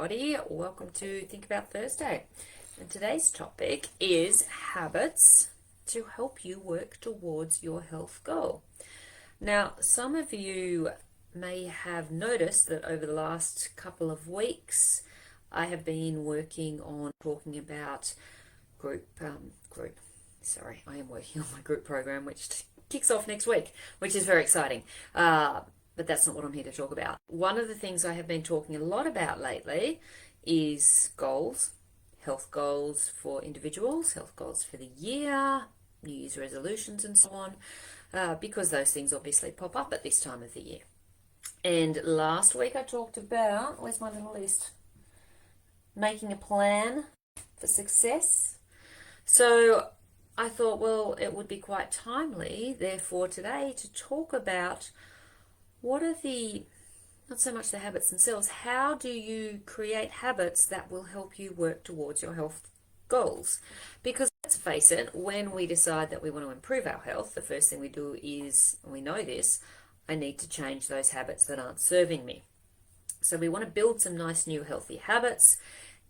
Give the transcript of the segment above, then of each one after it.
everybody. Welcome to Think About Thursday. And today's topic is habits to help you work towards your health goal. Now, some of you may have noticed that over the last couple of weeks, I have been working on talking about I am working on my group program, which kicks off next week, which is very exciting. But that's not what I'm here to talk about. One of the things I have been talking a lot about lately is goals, health goals for individuals, health goals for the year, New Year's resolutions and so on, because those things obviously pop up at this time of the year. And last week I talked about, where's my little list? Making a plan for success. So I thought, well, it would be quite timely, therefore, today to talk about what are not so much the habits themselves, how do you create habits that will help you work towards your health goals? Because let's face it, when we decide that we want to improve our health, the first thing we do is, we know this, I need to change those habits that aren't serving me. So we want to build some nice new healthy habits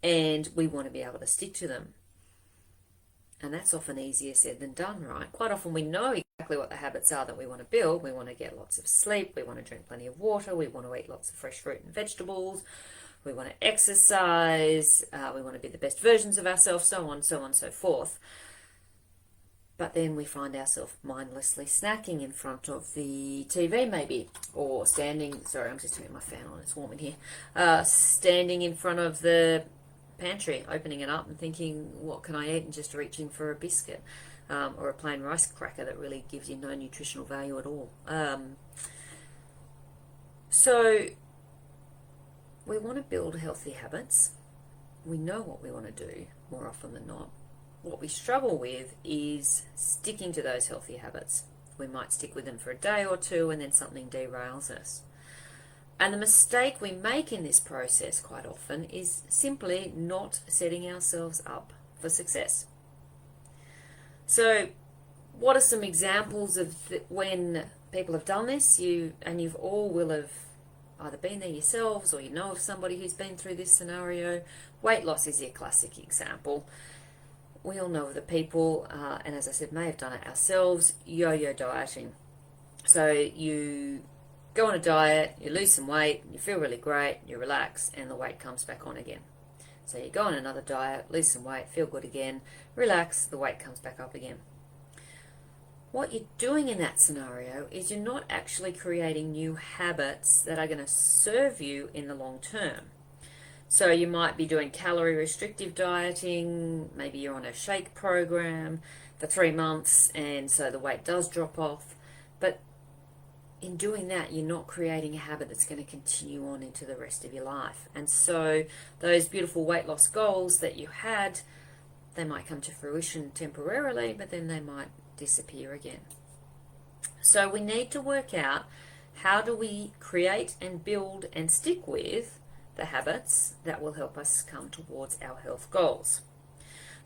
and we want to be able to stick to them. And that's often easier said than done, right? Quite often we know exactly what the habits are that we want to build. We want to get lots of sleep. We want to drink plenty of water. We want to eat lots of fresh fruit and vegetables. We want to exercise. We want to be the best versions of ourselves, so on, so on, so forth. But then we find ourselves mindlessly snacking in front of the TV maybe, or standing, sorry, I'm just turning my fan on, it's warm in here, standing in front of the pantry, opening it up and thinking, what can I eat, and just reaching for a biscuit or a plain rice cracker that really gives you no nutritional value at all. So we want to build healthy habits. We know what we want to do more often than not. What we struggle with is sticking to those healthy habits. We might stick with them for a day or two and then something derails us. And the mistake we make in this process quite often is simply not setting ourselves up for success. So what are some examples of when people have done this? You've all will have either been there yourselves or you know of somebody who's been through this scenario. Weight loss is your classic example. We all know of the people, and as I said, may have done it ourselves, yo-yo dieting. So you go on a diet, you lose some weight, you feel really great, you relax, and the weight comes back on again. So you go on another diet, lose some weight, feel good again, relax, the weight comes back up again. What you're doing in that scenario is you're not actually creating new habits that are going to serve you in the long term. So you might be doing calorie restrictive dieting, maybe you're on a shake program for 3 months, and so the weight does drop off. But in doing that, you're not creating a habit that's going to continue on into the rest of your life. And so those beautiful weight loss goals that you had, they might come to fruition temporarily, but then they might disappear again. So we need to work out, how do we create and build and stick with the habits that will help us come towards our health goals.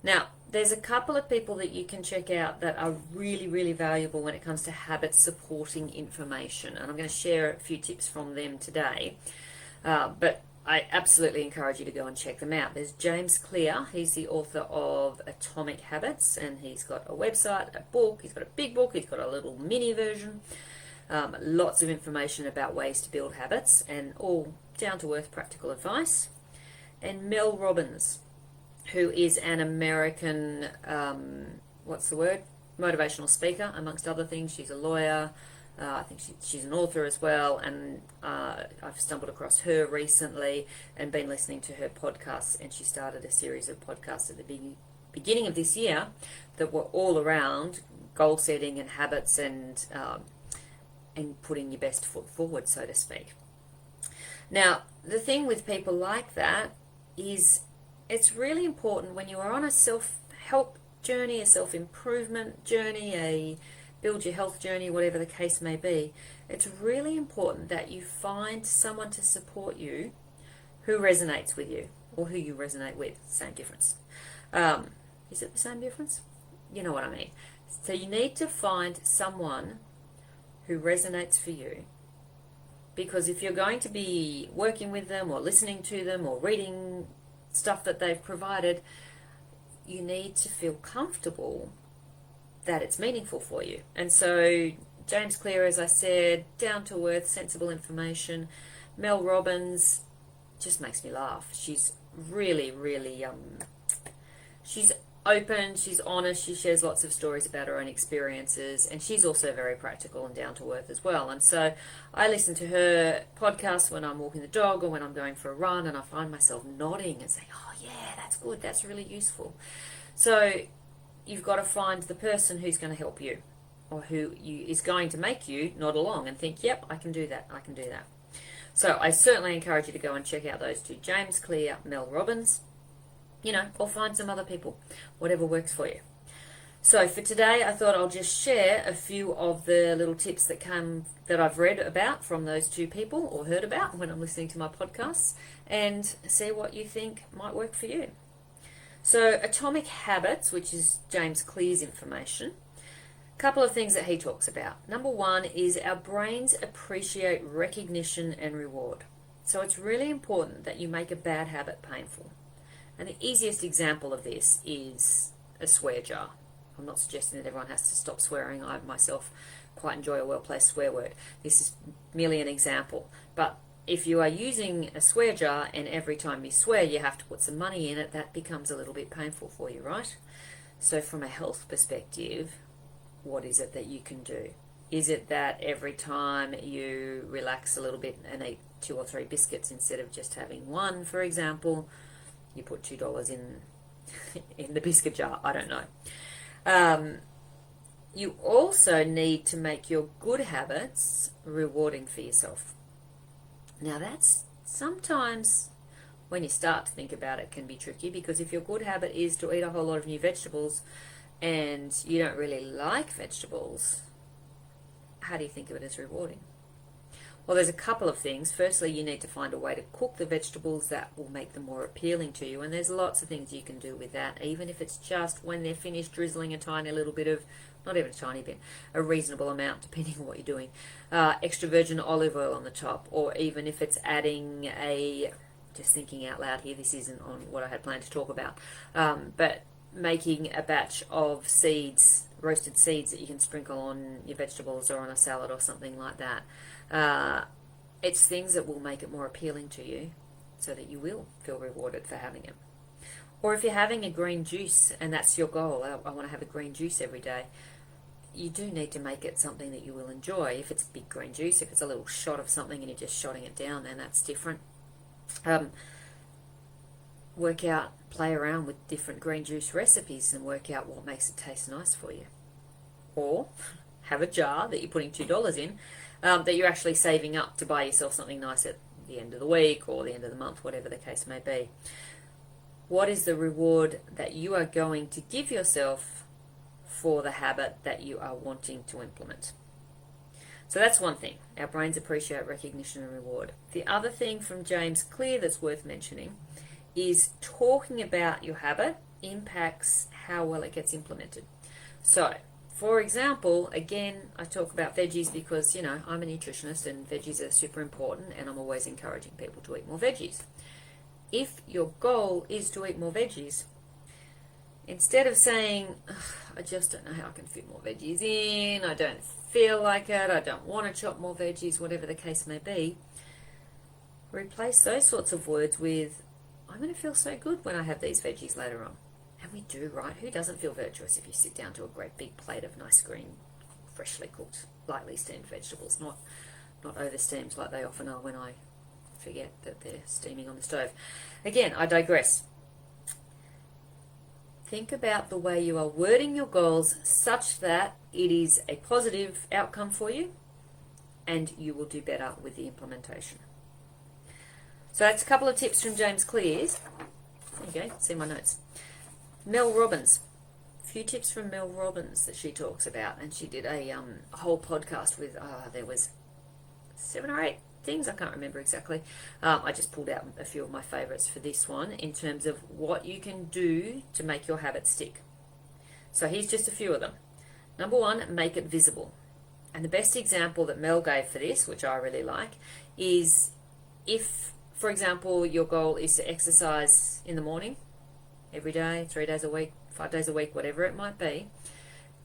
Now, there's a couple of people that you can check out that are really, really valuable when it comes to habit supporting information. And I'm going to share a few tips from them today. But I absolutely encourage you to go and check them out. There's James Clear. He's the author of Atomic Habits, and he's got a website, a book. He's got a big book. He's got a little mini version. Lots of information about ways to build habits and all down-to-earth practical advice. And Mel Robbins, who is an American, motivational speaker, amongst other things. She's a lawyer. I think she's an author as well, and I've stumbled across her recently and been listening to her podcasts, and she started a series of podcasts at the beginning of this year that were all around goal setting and habits and putting your best foot forward, so to speak. Now, the thing with people like that is it's really important when you are on a self-help journey, a self-improvement journey, a build your health journey, whatever the case may be, it's really important that you find someone to support you who resonates with you, or who you resonate with. Same difference. Is it the same difference? You know what I mean. So you need to find someone who resonates for you Because if you're going to be working with them or listening to them or reading stuff that they've provided, you need to feel comfortable that it's meaningful for you. And so James Clear, as I said, down to earth, sensible information. Mel Robbins just makes me laugh. She's really, really, she's open, she's honest, she shares lots of stories about her own experiences, and she's also very practical and down to earth as well. And so I listen to her podcast when I'm walking the dog or when I'm going for a run, and I find myself nodding and saying, oh yeah, that's good, that's really useful. So you've got to find the person who's going to help you, or who is going to make you nod along and think, yep, I can do that, I can do that. So I certainly encourage you to go and check out those two, James Clear, Mel Robbins, or find some other people, whatever works for you. So for today, I thought I'll just share a few of the little tips that I've read about from those two people or heard about when I'm listening to my podcasts, and see what you think might work for you. So Atomic Habits, which is James Clear's information, a couple of things that he talks about. Number one is our brains appreciate recognition and reward. So it's really important that you make a bad habit painful. And the easiest example of this is a swear jar. I'm not suggesting that everyone has to stop swearing. I myself quite enjoy a well-placed swear word. This is merely an example. But if you are using a swear jar and every time you swear you have to put some money in it, that becomes a little bit painful for you, right? So from a health perspective, what is it that you can do? Is it that every time you relax a little bit and eat 2 or 3 biscuits instead of just having one, for example, you put $2 in the biscuit jar? I don't know. You also need to make your good habits rewarding for yourself. Now that's sometimes, when you start to think about it, can be tricky, because if your good habit is to eat a whole lot of new vegetables and you don't really like vegetables, how do you think of it as rewarding? Well, there's a couple of things. Firstly, you need to find a way to cook the vegetables that will make them more appealing to you, and there's lots of things you can do with that, even if it's just when they're finished drizzling a tiny little bit of, not even a tiny bit, a reasonable amount depending on what you're doing, extra virgin olive oil on the top, or even if it's adding just thinking out loud here, this isn't on what I had planned to talk about, but making a batch of seeds, roasted seeds that you can sprinkle on your vegetables or on a salad or something like that. It's things that will make it more appealing to you so that you will feel rewarded for having it. Or if you're having a green juice and that's your goal, I want to have a green juice every day, you do need to make it something that you will enjoy. If it's big green juice, if it's a little shot of something and you're just shotting it down, then that's different. Work out, play around with different green juice recipes and work out what makes it taste nice for you. Or have a jar that you're putting $2 in, that you're actually saving up to buy yourself something nice at the end of the week or the end of the month, whatever the case may be. What is the reward that you are going to give yourself for the habit that you are wanting to implement? So that's one thing. Our brains appreciate recognition and reward. The other thing from James Clear that's worth mentioning is talking about your habit impacts how well it gets implemented. So, for example, again, I talk about veggies because, I'm a nutritionist and veggies are super important, and I'm always encouraging people to eat more veggies. If your goal is to eat more veggies, instead of saying, I just don't know how I can fit more veggies in, I don't feel like it, I don't want to chop more veggies, whatever the case may be, replace those sorts of words with, I'm going to feel so good when I have these veggies later on. And we do, right? Who doesn't feel virtuous if you sit down to a great big plate of nice green, freshly cooked, lightly steamed vegetables, not over steamed like they often are when I forget that they're steaming on the stove. Again, I digress. Think about the way you are wording your goals such that it is a positive outcome for you and you will do better with the implementation. So that's a couple of tips from James Clear's. There you go, see my notes. Mel Robbins. A few tips from Mel Robbins that she talks about, and she did a whole podcast with, there was 7 or 8 things, I can't remember exactly. I just pulled out a few of my favourites for this one in terms of what you can do to make your habit stick. So here's just a few of them. Number 1, make it visible. And the best example that Mel gave for this, which I really like, is if, for example, your goal is to exercise in the morning every day, 3 days a week, 5 days a week, whatever it might be,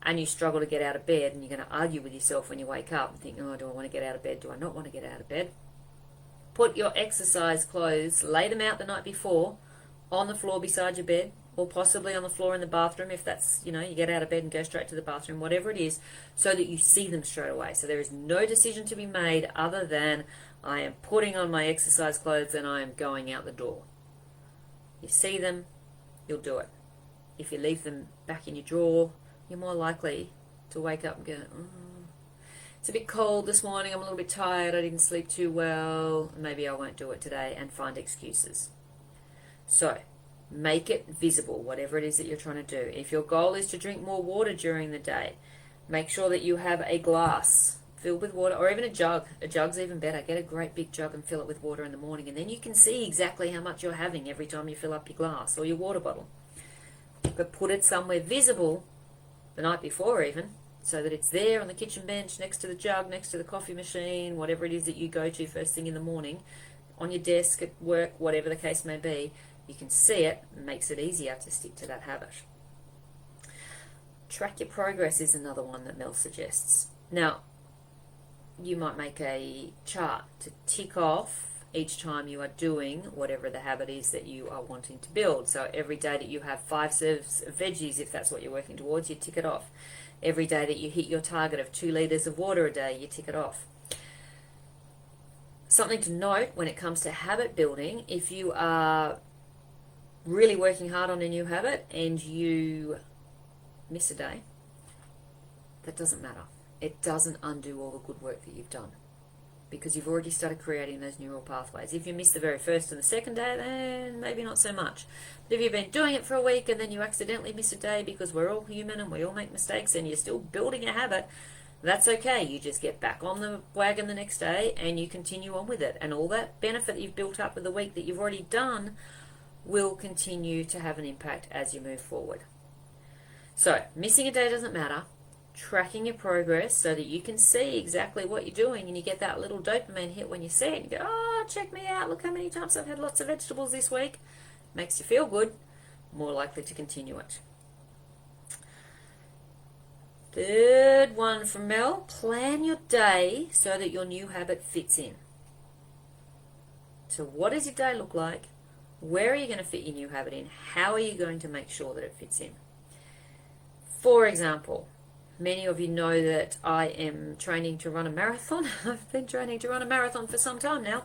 and you struggle to get out of bed, and you're going to argue with yourself when you wake up and think, oh, do I want to get out of bed? Do I not want to get out of bed? Put your exercise clothes, lay them out the night before on the floor beside your bed, or possibly on the floor in the bathroom if that's, you get out of bed and go straight to the bathroom, whatever it is, so that you see them straight away. So there is no decision to be made other than I am putting on my exercise clothes and I am going out the door. You see them, you'll do it. If you leave them back in your drawer, you're more likely to wake up and go, it's a bit cold this morning, I'm a little bit tired, I didn't sleep too well, maybe I won't do it today, and find excuses. So, make it visible, whatever it is that you're trying to do. If your goal is to drink more water during the day, make sure that you have a glass filled with water, or even a jug. A jug's even better. Get a great big jug and fill it with water in the morning, and then you can see exactly how much you're having every time you fill up your glass or your water bottle. But put it somewhere visible the night before even, so that it's there on the kitchen bench, next to the jug, next to the coffee machine, whatever it is that you go to first thing in the morning, on your desk, at work, whatever the case may be. You can see it, and makes it easier to stick to that habit. Track your progress is another one that Mel suggests. Now, you might make a chart to tick off each time you are doing whatever the habit is that you are wanting to build. So every day that you have 5 serves of veggies, if that's what you're working towards, you tick it off. Every day that you hit your target of 2 litres of water a day, you tick it off. Something to note when it comes to habit building, if you are really working hard on a new habit and you miss a day, that doesn't matter. It doesn't undo all the good work that you've done, because you've already started creating those neural pathways. If you miss the very first and the second day, then maybe not so much. But if you've been doing it for a week and then you accidentally miss a day, because we're all human and we all make mistakes, and you're still building a habit, that's okay. You just get back on the wagon the next day and you continue on with it. And all that benefit that you've built up with the week that you've already done will continue to have an impact as you move forward. So, missing a day doesn't matter. Tracking your progress so that you can see exactly what you're doing, and you get that little dopamine hit when you see it and you go, oh, check me out, look how many times I've had lots of vegetables this week. Makes you feel good, more likely to continue it. Third one from Mel, plan your day so that your new habit fits in. So what does your day look like? Where are you going to fit your new habit in? How are you going to make sure that it fits in? For example, many of you know that I am training to run a marathon. I've been training to run a marathon for some time now.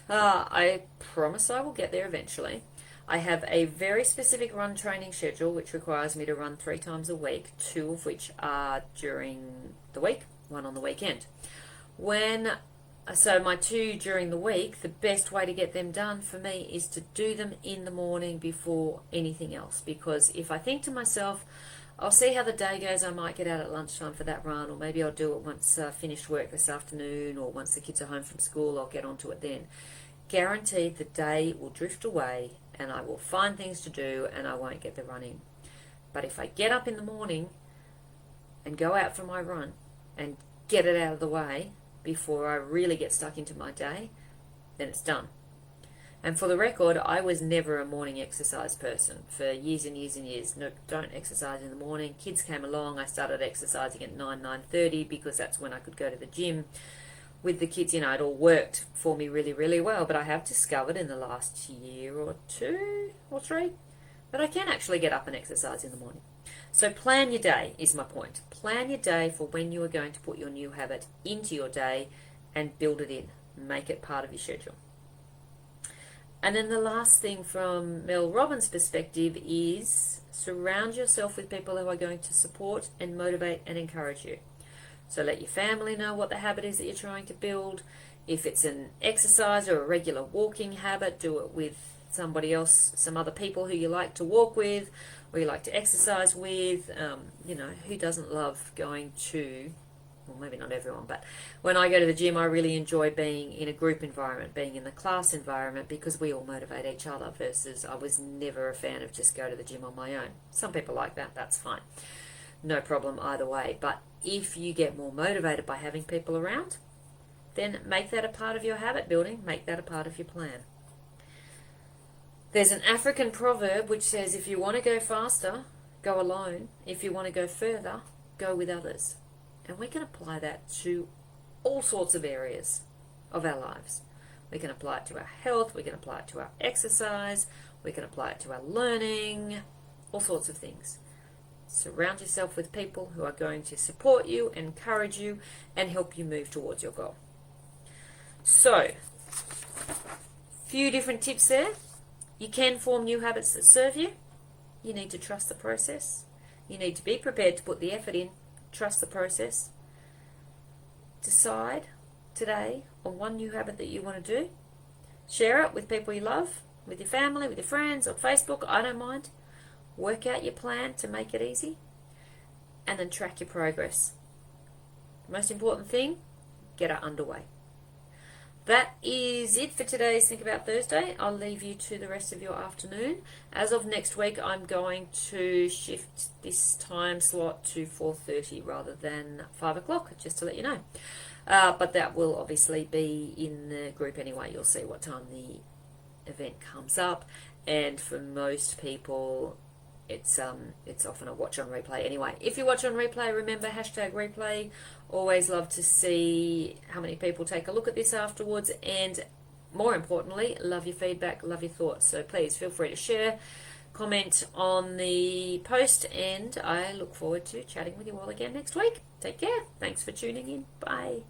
I promise I will get there eventually. I have a very specific run training schedule which requires me to run 3 times a week, 2 of which are during the week, 1 on the weekend. So my 2 during the week, the best way to get them done for me is to do them in the morning before anything else. Because if I think to myself, I'll see how the day goes, I might get out at lunchtime for that run, or maybe I'll do it once I finished work this afternoon, or once the kids are home from school, I'll get onto it then. Guaranteed the day will drift away and I will find things to do and I won't get the run in. But if I get up in the morning and go out for my run and get it out of the way before I really get stuck into my day, then it's done. And for the record, I was never a morning exercise person for years and years and years. No, don't exercise in the morning. Kids came along, I started exercising at 9:30 because that's when I could go to the gym with the kids. It all worked for me really, really well. But I have discovered in the last year or 2 or 3 that I can actually get up and exercise in the morning. So plan your day is my point. Plan your day for when you are going to put your new habit into your day and build it in. Make it part of your schedule. And then the last thing from Mel Robbins' perspective is surround yourself with people who are going to support and motivate and encourage you. So let your family know what the habit is that you're trying to build. If it's an exercise or a regular walking habit, do it with somebody else, some other people who you like to walk with or you like to exercise with. Who doesn't love going to, well, maybe not everyone, but when I go to the gym, I really enjoy being in a group environment, being in the class environment, because we all motivate each other, versus I was never a fan of just go to the gym on my own. Some people like that, that's fine. No problem either way. But if you get more motivated by having people around, then make that a part of your habit building, make that a part of your plan. There's an African proverb which says, if you want to go faster, go alone. If you want to go further, go with others. And we can apply that to all sorts of areas of our lives. We can apply it to our health, we can apply it to our exercise, we can apply it to our learning, all sorts of things. Surround yourself with people who are going to support you, encourage you, and help you move towards your goal. So, few different tips there. You can form new habits that serve you. You need to trust the process. You need to be prepared to put the effort in. Trust the process. Decide today on one new habit that you want to do. Share it with people you love, with your family, with your friends, on Facebook. I don't mind. Work out your plan to make it easy. And then track your progress. The most important thing, get it underway. That is it for today's Think About Thursday. I'll leave you to the rest of your afternoon. As of next week, I'm going to shift this time slot to 4:30 rather than 5 o'clock, just to let you know. But that will obviously be in the group anyway. You'll see what time the event comes up. And for most people, it's often a watch on replay anyway. If you watch on replay, remember #replay. Always love to see how many people take a look at this afterwards, and more importantly, love your feedback, love your thoughts. So please feel free to share, comment on the post, and I look forward to chatting with you all again next week. Take care. Thanks for tuning in. Bye.